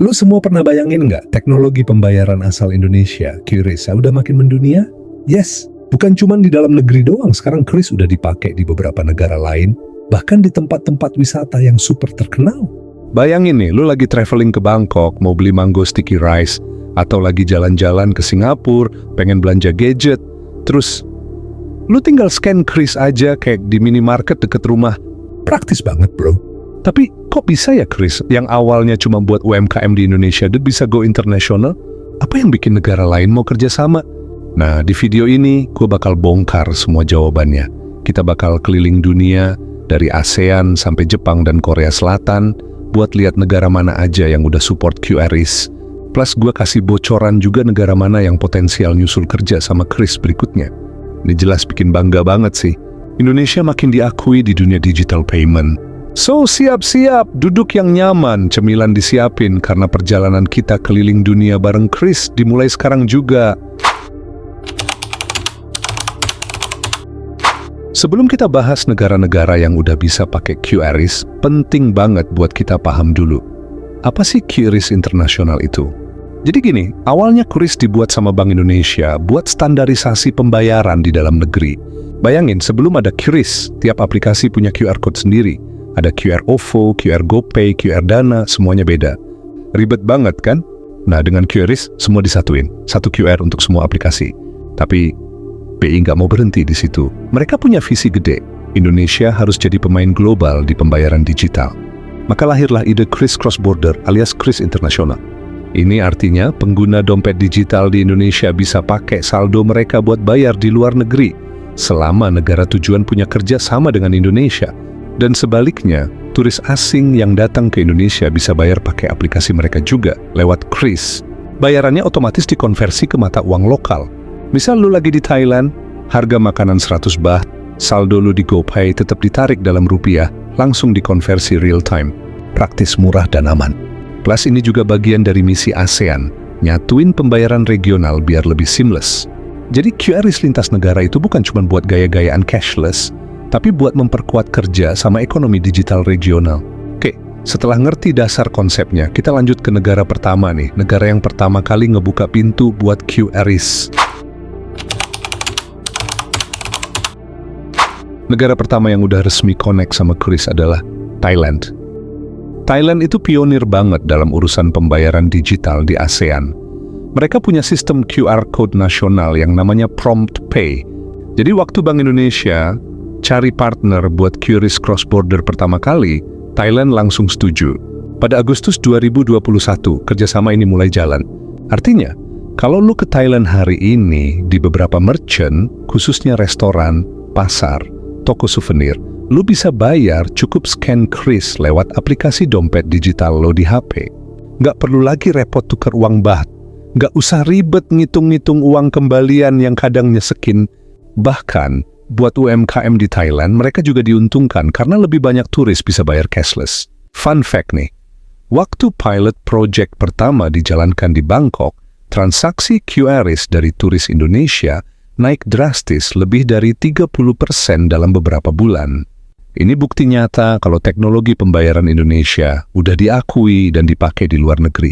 Lu semua pernah bayangin nggak teknologi pembayaran asal Indonesia, QRIS, udah makin mendunia? Yes, bukan cuma di dalam negeri doang, sekarang QRIS udah dipakai di beberapa negara lain, bahkan di tempat-tempat wisata yang super terkenal. Bayangin nih, lu lagi traveling ke Bangkok, mau beli mango sticky rice, atau lagi jalan-jalan ke Singapura, pengen belanja gadget, terus lu tinggal scan QRIS aja kayak di minimarket deket rumah. Praktis banget, bro. Tapi kok bisa ya QRIS yang awalnya cuma buat UMKM di Indonesia dan bisa go internasional? Apa yang bikin negara lain mau kerjasama? Nah, di video ini gue bakal bongkar semua jawabannya. Kita bakal keliling dunia dari ASEAN sampai Jepang dan Korea Selatan buat lihat negara mana aja yang udah support QRIS. Plus gue kasih bocoran juga negara mana yang potensial nyusul kerja sama QRIS berikutnya. Ini jelas bikin bangga banget sih. Indonesia makin diakui di dunia digital payment. So, siap-siap, duduk yang nyaman, cemilan disiapin karena perjalanan kita keliling dunia bareng QRIS dimulai sekarang juga. Sebelum kita bahas negara-negara yang udah bisa pakai QRIS, penting banget buat kita paham dulu. Apa sih QRIS internasional itu? Jadi gini, awalnya QRIS dibuat sama Bank Indonesia buat standarisasi pembayaran di dalam negeri. Bayangin, sebelum ada QRIS, tiap aplikasi punya QR code sendiri. Ada QR OVO, QR GoPay, QR Dana, semuanya beda. Ribet banget kan? Nah, dengan QRIS, semua disatuin. Satu QR untuk semua aplikasi. Tapi, BI nggak mau berhenti di situ. Mereka punya visi gede. Indonesia harus jadi pemain global di pembayaran digital. Maka lahirlah ide QRIS Cross Border alias QRIS Internasional. Ini artinya pengguna dompet digital di Indonesia bisa pakai saldo mereka buat bayar di luar negeri, selama negara tujuan punya kerja sama dengan Indonesia. Dan sebaliknya, turis asing yang datang ke Indonesia bisa bayar pakai aplikasi mereka juga lewat QRIS. Bayarannya otomatis dikonversi ke mata uang lokal. Misal lu lagi di Thailand, harga makanan 100 baht, saldo lu di GoPay tetap ditarik dalam rupiah, langsung dikonversi real time. Praktis, murah, dan aman. Plus ini juga bagian dari misi ASEAN, nyatuin pembayaran regional biar lebih seamless. Jadi QRIS lintas negara itu bukan cuma buat gaya-gayaan cashless, tapi buat memperkuat kerja sama ekonomi digital regional. Oke, setelah ngerti dasar konsepnya, kita lanjut ke negara pertama nih. Negara yang pertama kali ngebuka pintu buat QRIS. Negara pertama yang udah resmi connect sama QRIS adalah Thailand. Thailand itu pionir banget dalam urusan pembayaran digital di ASEAN. Mereka punya sistem QR Code nasional yang namanya Prompt Pay. Jadi waktu Bank Indonesia cari partner buat QRIS Cross Border pertama kali, Thailand langsung setuju. Pada Agustus 2021, kerjasama ini mulai jalan. Artinya, kalau lu ke Thailand hari ini, di beberapa merchant, khususnya restoran, pasar, toko souvenir, lu bisa bayar cukup scan QRIS lewat aplikasi dompet digital lo di HP. Nggak perlu lagi repot tukar uang baht. Nggak usah ribet ngitung-ngitung uang kembalian yang kadang nyesekin. Bahkan, buat UMKM di Thailand, mereka juga diuntungkan karena lebih banyak turis bisa bayar cashless. Fun fact nih, waktu pilot project pertama dijalankan di Bangkok, transaksi QRIS dari turis Indonesia naik drastis lebih dari 30% dalam beberapa bulan. Ini bukti nyata kalau teknologi pembayaran Indonesia udah diakui dan dipakai di luar negeri.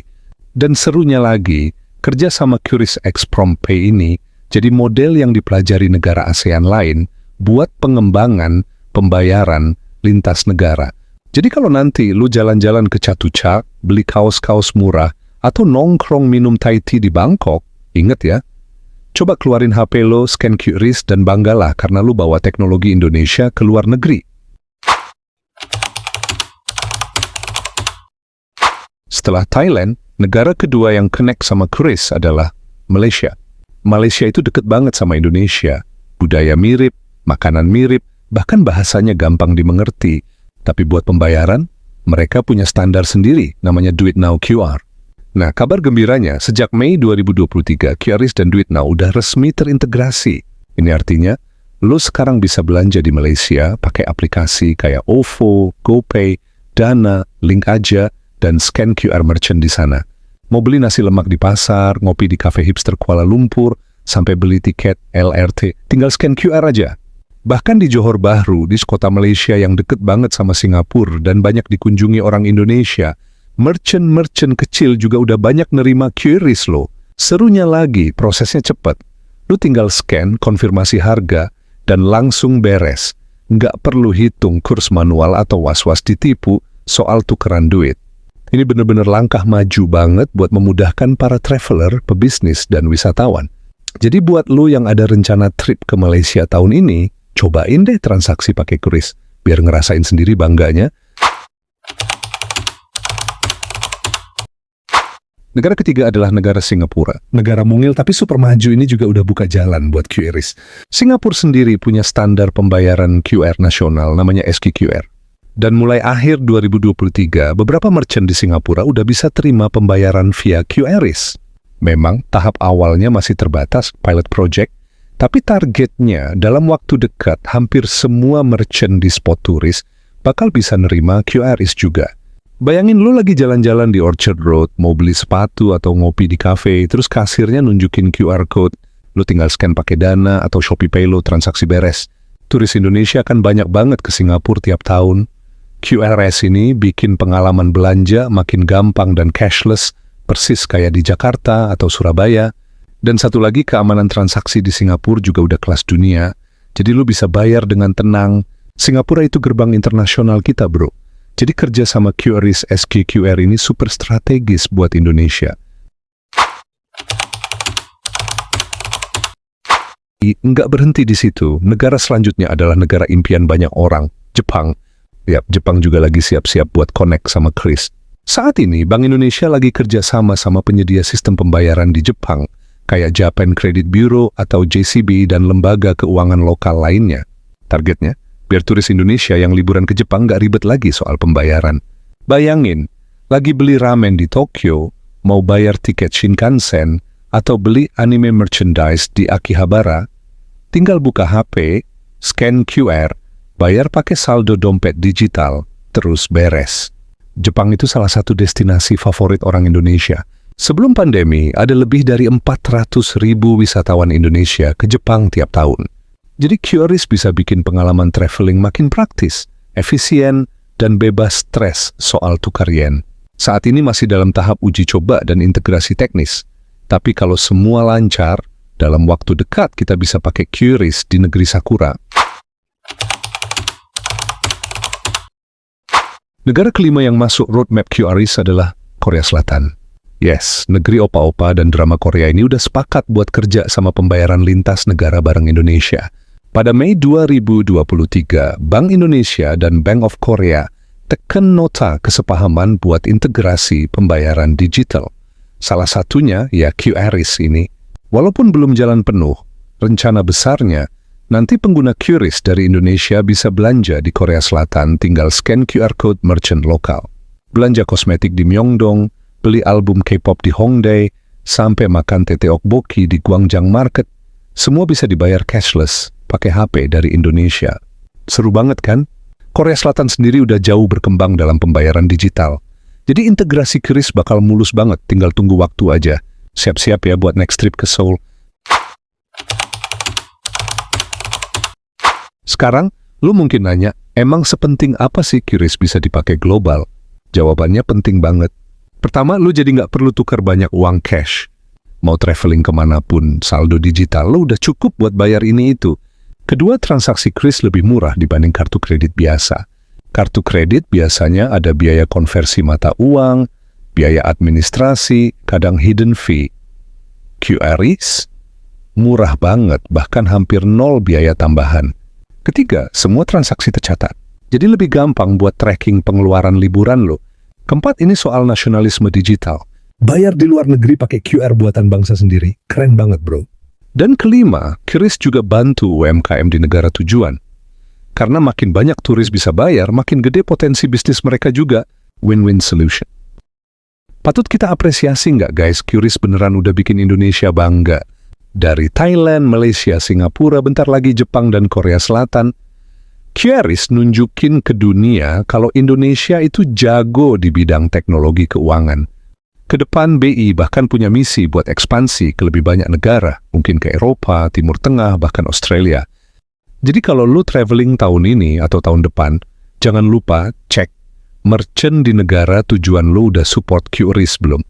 Dan serunya lagi, kerja sama QRIS X Prompt Pay ini jadi model yang dipelajari negara ASEAN lain buat pengembangan pembayaran lintas negara. Jadi kalau nanti lu jalan-jalan ke Chatuchak, beli kaos-kaos murah, atau nongkrong minum Thai tea di Bangkok, inget ya, coba keluarin HP lo, scan QRIS, dan banggalah karena lu bawa teknologi Indonesia ke luar negeri. Setelah Thailand, negara kedua yang connect sama QRIS adalah Malaysia. Malaysia itu deket banget sama Indonesia. Budaya mirip, makanan mirip, bahkan bahasanya gampang dimengerti. Tapi buat pembayaran, mereka punya standar sendiri, namanya Duit Now QR. Nah, kabar gembiranya, sejak Mei 2023, QRIS dan Duit Now udah resmi terintegrasi. Ini artinya, lo sekarang bisa belanja di Malaysia pakai aplikasi kayak OVO, GoPay, Dana, Link Aja, dan scan QR merchant di sana. Mau beli nasi lemak di pasar, ngopi di kafe hipster Kuala Lumpur, sampai beli tiket LRT, tinggal scan QR aja. Bahkan di Johor Bahru, di kota Malaysia yang deket banget sama Singapura dan banyak dikunjungi orang Indonesia, Merchant-merchant kecil juga udah banyak nerima QRIS lo. Serunya lagi, prosesnya cepat. Lu tinggal scan, konfirmasi harga, dan langsung beres. Nggak perlu hitung kurs manual atau was-was ditipu soal tukeran duit. Ini bener-bener langkah maju banget buat memudahkan para traveler, pebisnis, dan wisatawan. Jadi buat lu yang ada rencana trip ke Malaysia tahun ini, cobain deh transaksi pakai QRIS, biar ngerasain sendiri bangganya. Negara ketiga adalah negara Singapura. Negara mungil tapi super maju ini juga udah buka jalan buat QRIS. Singapura sendiri punya standar pembayaran QR nasional namanya SQQR. Dan mulai akhir 2023, beberapa merchant di Singapura udah bisa terima pembayaran via QRIS. Memang tahap awalnya masih terbatas, pilot project, tapi targetnya dalam waktu dekat hampir semua merchant di spot turis bakal bisa nerima QRIS juga. Bayangin lu lagi jalan-jalan di Orchard Road, mau beli sepatu atau ngopi di cafe, terus kasirnya nunjukin QR code, lu tinggal scan pakai Dana atau ShopeePay lu transaksi beres. Turis Indonesia kan banyak banget ke Singapura tiap tahun. QRIS ini bikin pengalaman belanja makin gampang dan cashless, persis kayak di Jakarta atau Surabaya. Dan satu lagi, keamanan transaksi di Singapura juga udah kelas dunia, jadi lu bisa bayar dengan tenang. Singapura itu gerbang internasional kita, bro. Jadi kerja sama QRIS SQQR ini super strategis buat Indonesia. Nggak berhenti di situ. Negara selanjutnya adalah negara impian banyak orang, Jepang. Yap, Jepang juga lagi siap-siap buat connect sama QRIS. Saat ini, Bank Indonesia lagi kerja sama penyedia sistem pembayaran di Jepang, kayak Japan Credit Bureau atau JCB dan lembaga keuangan lokal lainnya. Targetnya, biar turis Indonesia yang liburan ke Jepang nggak ribet lagi soal pembayaran. Bayangin, lagi beli ramen di Tokyo, mau bayar tiket Shinkansen, atau beli anime merchandise di Akihabara, tinggal buka HP, scan QR, bayar pakai saldo dompet digital, terus beres. Jepang itu salah satu destinasi favorit orang Indonesia. Sebelum pandemi, ada lebih dari 400.000 wisatawan Indonesia ke Jepang tiap tahun. Jadi QRIS bisa bikin pengalaman traveling makin praktis, efisien, dan bebas stres soal tukar yen. Saat ini masih dalam tahap uji coba dan integrasi teknis. Tapi kalau semua lancar, dalam waktu dekat kita bisa pakai QRIS di negeri Sakura. Negara kelima yang masuk roadmap QRIS adalah Korea Selatan. Yes, negeri opa-opa dan drama Korea ini udah sepakat buat kerja sama pembayaran lintas negara bareng Indonesia. Pada Mei 2023, Bank Indonesia dan Bank of Korea teken nota kesepahaman buat integrasi pembayaran digital. Salah satunya ya QRIS ini. Walaupun belum jalan penuh, rencana besarnya nanti pengguna QRIS dari Indonesia bisa belanja di Korea Selatan tinggal scan QR code merchant lokal. Belanja kosmetik di Myeongdong, beli album K-pop di Hongdae, sampai makan tete okboki di Gwangjang Market, semua bisa dibayar cashless pakai HP dari Indonesia. Seru banget kan? Korea Selatan sendiri udah jauh berkembang dalam pembayaran digital. Jadi integrasi QRIS bakal mulus banget, tinggal tunggu waktu aja. Siap-siap ya buat next trip ke Seoul. Sekarang, lu mungkin nanya, emang sepenting apa sih QRIS bisa dipakai global? Jawabannya penting banget. Pertama, lu jadi nggak perlu tukar banyak uang cash. Mau traveling kemanapun, saldo digital lu udah cukup buat bayar ini itu. Kedua, transaksi QRIS lebih murah dibanding kartu kredit biasa. Kartu kredit biasanya ada biaya konversi mata uang, biaya administrasi, kadang hidden fee. QRIS murah banget, bahkan hampir nol biaya tambahan. Ketiga, semua transaksi tercatat. Jadi lebih gampang buat tracking pengeluaran liburan lo. Keempat, ini soal nasionalisme digital. Bayar di luar negeri pakai QR buatan bangsa sendiri. Keren banget, bro. Dan kelima, QRIS juga bantu UMKM di negara tujuan. Karena makin banyak turis bisa bayar, makin gede potensi bisnis mereka juga. Win-win solution. Patut kita apresiasi nggak guys, QRIS beneran udah bikin Indonesia bangga. Dari Thailand, Malaysia, Singapura, bentar lagi Jepang dan Korea Selatan. QRIS nunjukin ke dunia kalau Indonesia itu jago di bidang teknologi keuangan. Kedepan BI bahkan punya misi buat ekspansi ke lebih banyak negara, mungkin ke Eropa, Timur Tengah, bahkan Australia. Jadi kalau lu traveling tahun ini atau tahun depan, jangan lupa cek merchant di negara tujuan lo udah support QRIS belum?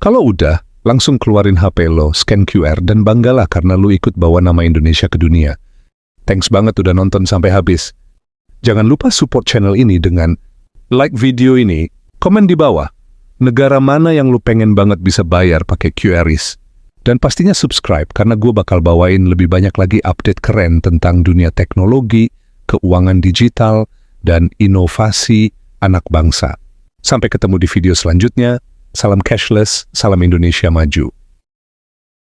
Kalau udah, langsung keluarin HP lo, scan QR, dan banggalah karena lo ikut bawa nama Indonesia ke dunia. Thanks banget udah nonton sampai habis. Jangan lupa support channel ini dengan like video ini, komen di bawah, negara mana yang lo pengen banget bisa bayar pakai QRIS. Dan pastinya subscribe karena gue bakal bawain lebih banyak lagi update keren tentang dunia teknologi, keuangan digital, dan inovasi anak bangsa. Sampai ketemu di video selanjutnya. Salam cashless, salam Indonesia maju.